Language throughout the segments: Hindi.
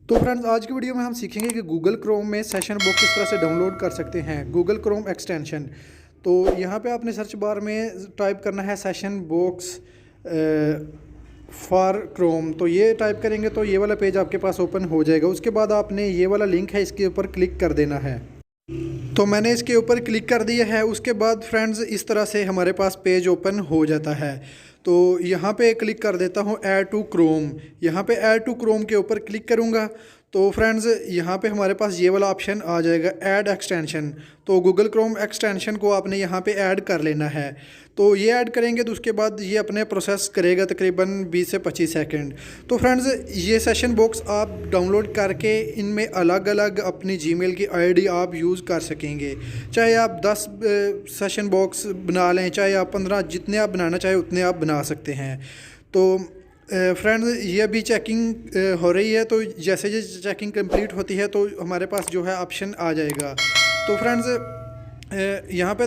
तो फ्रेंड्स आज की वीडियो में हम सीखेंगे कि गूगल क्रोम में सेशन बॉक्स किस तरह से डाउनलोड कर सकते हैं, गूगल क्रोम एक्सटेंशन। तो यहाँ पे आपने सर्च बार में टाइप करना है सेशन बॉक्स फॉर क्रोम। तो ये टाइप करेंगे तो ये वाला पेज आपके पास ओपन हो जाएगा। उसके बाद आपने ये वाला लिंक है, इसके ऊपर क्लिक कर देना है। तो मैंने इसके ऊपर क्लिक कर दिया है। उसके बाद फ्रेंड्स इस तरह से हमारे पास पेज ओपन हो जाता है। तो यहाँ पे क्लिक कर देता हूँ ऐड टू क्रोम। यहाँ पे ऐड टू क्रोम के ऊपर क्लिक करूँगा तो फ्रेंड्स यहाँ पे हमारे पास ये वाला ऑप्शन आ जाएगा ऐड एक्सटेंशन। तो गूगल क्रोम एक्सटेंशन को आपने यहाँ पे ऐड कर लेना है। तो ये ऐड करेंगे तो उसके बाद ये अपने प्रोसेस करेगा तकरीबन 20 से 25 सेकंड। तो फ्रेंड्स ये सेशन बॉक्स आप डाउनलोड करके इनमें अलग अलग अपनी जीमेल की आईडी आप यूज़ कर सकेंगे। चाहे आप 10 सेशन बॉक्स बना लें, चाहे आप 15, जितने आप बनाना चाहे उतने आप बना सकते हैं। तो फ्रेंड्स ये अभी चेकिंग हो रही है। तो जैसे जैसे चेकिंग कंप्लीट होती है तो हमारे पास जो है ऑप्शन आ जाएगा। तो फ्रेंड्स यहाँ पे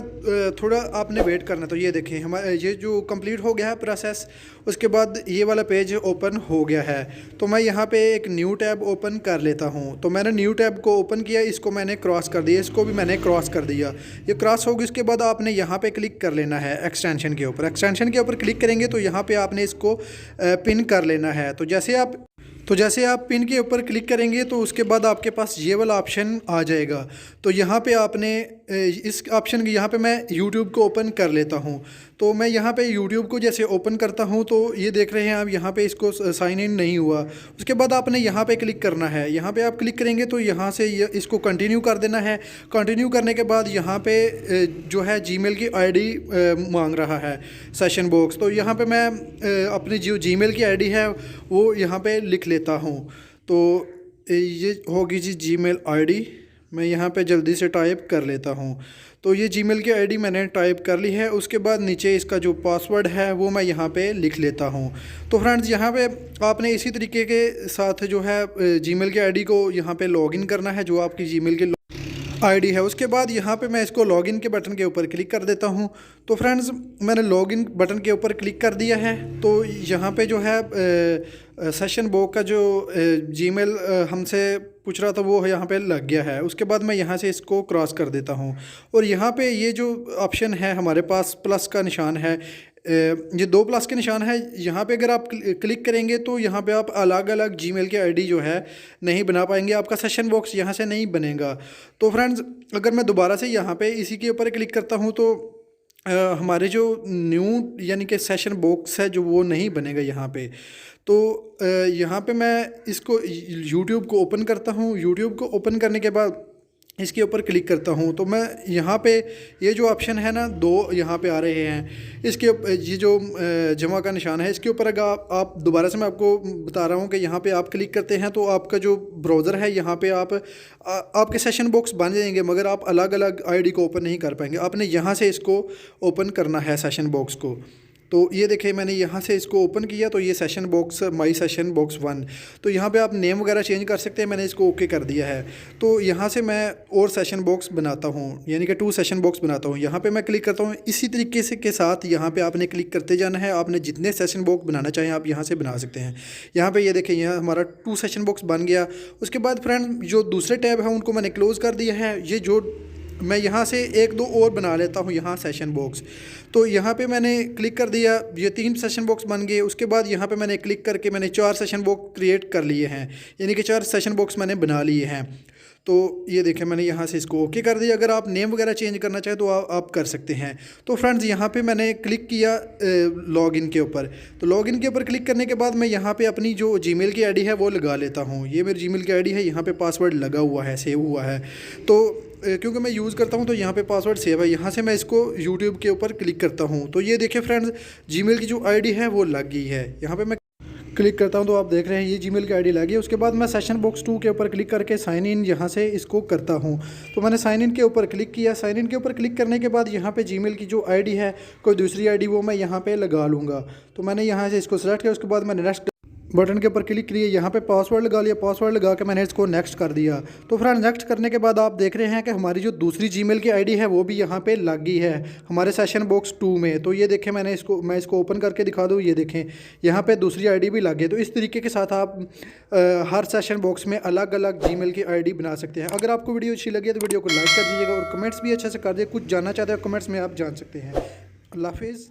थोड़ा आपने वेट करना। तो ये देखें हमारे ये जो कंप्लीट हो गया है प्रोसेस, उसके बाद ये वाला पेज ओपन हो गया है। तो मैं यहाँ पे एक न्यू टैब ओपन कर लेता हूँ। तो मैंने न्यू टैब को ओपन किया, इसको मैंने क्रॉस कर दिया, इसको भी मैंने क्रॉस कर दिया। ये क्रॉस होगी, उसके बाद आपने यहाँ पे क्लिक कर लेना है एक्सटेंशन के ऊपर। एक्सटेंशन के ऊपर क्लिक करेंगे तो यहाँ पर आपने इसको पिन कर लेना है। तो जैसे आप पिन के ऊपर क्लिक करेंगे तो उसके बाद आपके पास ये वाला ऑप्शन आ जाएगा। तो यहाँ पे आपने इस ऑप्शन यहाँ पे मैं YouTube को ओपन कर लेता हूँ। तो मैं यहाँ पे YouTube को जैसे ओपन करता हूँ तो ये देख रहे हैं आप, यहाँ पे इसको साइन इन नहीं हुआ। उसके बाद आपने यहाँ पे क्लिक करना है। यहाँ पे आप क्लिक करेंगे तो यहाँ से इसको कंटिन्यू कर देना है। कंटिन्यू करने के बाद यहाँ पे जो है जीमेल की आईडी मांग रहा है सेशन बॉक्स। तो यहाँ पे मैं अपनी जो जीमेल की आईडी है वो यहाँ पे लिख लेता हूँ। तो ये होगी जी जीमेल आईडी, मैं यहाँ पे जल्दी से टाइप कर लेता हूँ। तो ये जीमेल की आईडी मैंने टाइप कर ली है। उसके बाद नीचे इसका जो पासवर्ड है वो मैं यहाँ पे लिख लेता हूँ। तो फ्रेंड्स यहाँ पे आपने इसी तरीके के साथ जो है जीमेल की आईडी को यहाँ पे लॉगिन करना है, जो आपकी जीमेल की आईडी है। उसके बाद यहाँ पे मैं इसको लॉगिन के बटन के ऊपर क्लिक कर देता हूँ। तो फ्रेंड्स मैंने लॉगिन बटन के ऊपर क्लिक कर दिया है। तो यहाँ पे जो है सेशन बॉक्स का जो जीमेल हमसे पूछ रहा था वो यहाँ पे लग गया है। उसके बाद मैं यहाँ से इसको क्रॉस कर देता हूँ और यहाँ पे ये जो ऑप्शन है हमारे पास प्लस का निशान है, ये 2 प्लस के निशान है। यहाँ पे अगर आप क्लिक करेंगे तो यहाँ पे आप अलग अलग जीमेल की आईडी जो है नहीं बना पाएंगे, आपका सेशन बॉक्स यहाँ से नहीं बनेगा। तो फ्रेंड्स अगर मैं दोबारा से यहाँ पे इसी के ऊपर क्लिक करता हूँ तो हमारे जो न्यू यानी कि सेशन बॉक्स है जो वो नहीं बनेगा यहाँ पे। तो यहाँ पे मैं इसको YouTube को ओपन करता हूँ। YouTube को ओपन करने के बाद इसके ऊपर क्लिक करता हूँ तो मैं यहाँ पे ये जो ऑप्शन है ना 2 यहाँ पे आ रहे हैं, इसके ये जो जमा का निशान है इसके ऊपर अगर आप दोबारा से मैं आपको बता रहा हूँ कि यहाँ पे आप क्लिक करते हैं तो आपका जो ब्राउज़र है यहाँ पे आपके सेशन बॉक्स बन जाएंगे, मगर आप अलग अलग आईडी को ओपन नहीं कर पाएंगे। आपने यहाँ से इसको ओपन करना है सेशन बॉक्स को। तो ये देखिए मैंने यहाँ से इसको ओपन किया तो ये session box my session box 1। तो यहाँ पे आप नेम वगैरह चेंज कर सकते हैं, मैंने इसको ओके कर दिया है। तो यहाँ से मैं और सेशन बॉक्स बनाता हूँ, यानी कि 2 सेशन बॉक्स बनाता हूँ। यहाँ पे मैं क्लिक करता हूँ। इसी तरीके से के साथ यहाँ पे आपने क्लिक करते जाना है। आपने जितने सेशन बॉक्स बनाना चाहें आप यहाँ से बना सकते हैं। यहाँ पर ये देखें यहाँ हमारा 2 सेशन बॉक्स बन गया। उसके बाद फ्रेंड जो दूसरे टैब है उनको मैंने क्लोज़ कर दिया है। ये जो मैं यहाँ से 1-2 और बना लेता हूँ यहाँ सेशन बॉक्स। तो यहाँ पे मैंने क्लिक कर दिया, ये 3 सेशन बॉक्स बन गए। उसके बाद यहाँ पे मैंने क्लिक करके मैंने 4 सेशन बॉक्स क्रिएट कर लिए हैं, यानी कि 4 सेशन बॉक्स मैंने बना लिए हैं। तो ये देखें मैंने यहाँ से इसको ओके कर दिया। अगर आप नेम वगैरह चेंज करना चाहें तो आप कर सकते हैं। तो फ्रेंड्स यहाँ पे मैंने क्लिक किया लॉगिन के ऊपर। तो लॉगिन के ऊपर क्लिक करने के बाद मैं यहाँ पे अपनी जो जीमेल की आईडी है वो लगा लेता हूँ। ये मेरी जीमेल की आईडी है, यहाँ पे पासवर्ड लगा हुआ है, सेव हुआ है। तो क्योंकि मैं यूज़ करता हूँ तो यहाँ पे पासवर्ड सेव है। यहाँ से मैं इसको YouTube के ऊपर क्लिक करता हूँ तो ये देखिए फ्रेंड्स जीमेल की जो आईडी है वो लग गई है। यहाँ पे मैं क्लिक करता हूँ तो आप देख रहे हैं ये जीमेल की आईडी लगी है। उसके बाद मैं सेशन बॉक्स 2 के ऊपर क्लिक करके साइन इन यहाँ से इसको करता हूँ। तो मैंने साइन इन के ऊपर क्लिक किया। साइन इन के ऊपर क्लिक करने के बाद यहाँ पे जीमेल की जो आईडी है कोई दूसरी आईडी वो मैं यहाँ पे लगा लूँगा। तो मैंने यहाँ से इसको सेलेक्ट किया। उसके बाद मैंने बटन के ऊपर क्लिक करिए, यहाँ पे पासवर्ड लगा लिया, पासवर्ड लगा के मैंने इसको नेक्स्ट कर दिया। तो फ्रेंड नेक्स्ट करने के बाद आप देख रहे हैं कि हमारी जो दूसरी जीमेल की आईडी है वो भी यहाँ पे लग गई है हमारे सेशन बॉक्स 2 में। तो ये देखें, मैं इसको ओपन करके दिखा दूँ, ये देखें यहाँ पे दूसरी आईडी भी लग गई। तो इस तरीके के साथ आप हर सेशन बॉक्स में अलग अलग जीमेल की आईडी बना सकते हैं। अगर आपको वीडियो अच्छी लगी तो वीडियो को लाइक कर दीजिएगा और कमेंट्स भी अच्छे से कर दिए। कुछ जानना चाहते हो कमेंट्स में आप जान सकते हैं। अल्लाह हाफिज़।